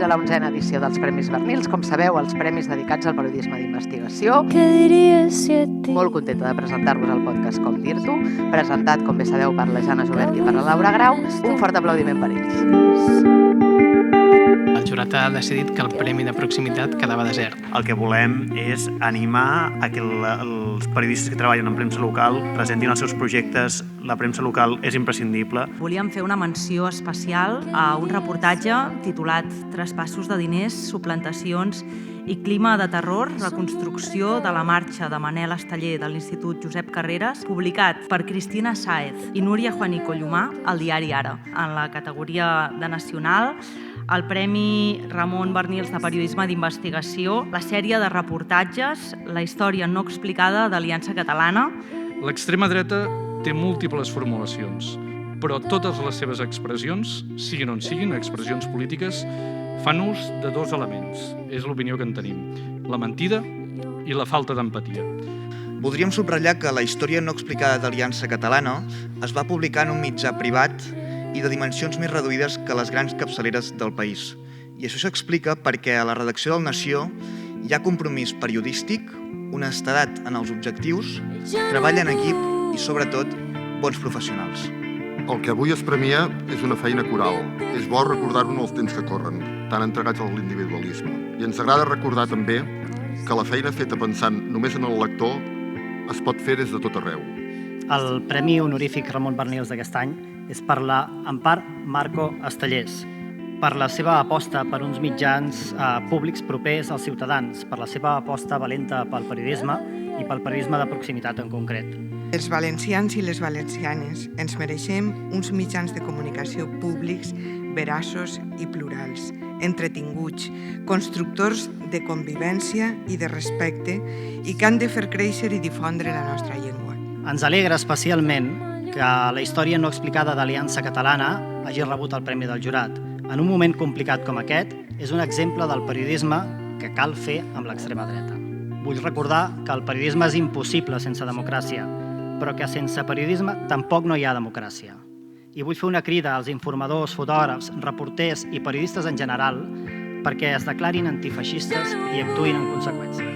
a la 11a edició dels Premis Barnils. Com sabeu, els premis dedicats al periodisme d'investigació. Molt contenta de presentar-vos el podcast Com dir-t'ho, presentat, com bé sabeu, per la Jana Jovert i per la Laura Grau. Un fort aplaudiment per ells. El jurat ha decidit que el premi de proximitat quedava desert. El que volem és animar a que els periodistes que treballen en premsa local presentin els seus projectes. La premsa local és imprescindible. Volíem fer una menció especial a un reportatge titulat Traspassos de diners, suplantacions i clima de terror, reconstrucció de la marxa de Manel Esteller de l'Institut Josep Carreras, publicat per Cristina Sáez i Núria Juanico Llomà al diari Ara. En la categoria de nacional, el Premi Ramon Barnils de Periodisme d'Investigació, la sèrie de reportatges, la història no explicada d'Aliança Catalana. L'extrema dreta té múltiples formulacions, però totes les seves expressions, siguin on siguin, expressions polítiques, fan ús de dos elements. És l'opinió que en tenim, la mentida i la falta d'empatia. Voldríem subratllar que la història no explicada d'Aliança Catalana es va publicar en un mitjà privat i de dimensions més reduïdes que les grans capçaleres del país. I això s'explica perquè a la redacció del Nació hi ha compromís periodístic, honestedat en els objectius, treball en equip i, sobretot, bons professionals. El que avui es premia és una feina coral. És bo recordar-ho en els temps que corren, tan entregats a l'individualisme. I ens agrada recordar també que la feina feta pensant només en el lector es pot fer des de tot arreu. El Premi Honorífic Ramon Barnils d'aquest any és per la Empar Marco Estellers, per la seva aposta per uns mitjans públics propers als ciutadans, per la seva aposta valenta pel periodisme i pel periodisme de proximitat en concret. Els valencians i les valencianes ens mereixem uns mitjans de comunicació públics veraços i plurals, entretinguts, constructors de convivència i de respecte i que han de fer créixer i difondre la nostra llengua. Ens alegra especialment que la història no explicada d'Aliança Catalana hagi rebut el Premi del Jurat. En un moment complicat com aquest, és un exemple del periodisme que cal fer amb l'extrema dreta. Vull recordar que el periodisme és impossible sense democràcia, però que sense periodisme tampoc no hi ha democràcia. I vull fer una crida als informadors, fotògrafs, reporters i periodistes en general perquè es declarin antifeixistes i actuïn en conseqüència.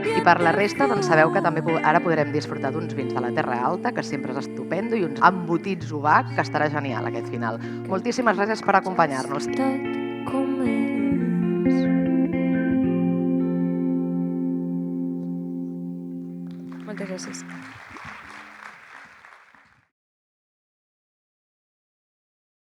I per la resta, doncs sabeu que també ara podrem disfrutar d'uns vins de la Terra Alta, que sempre és estupendo, i uns embotits Ubac, que estarà genial aquest final. Moltíssimes gràcies per acompanyar-nos. Moltes gràcies.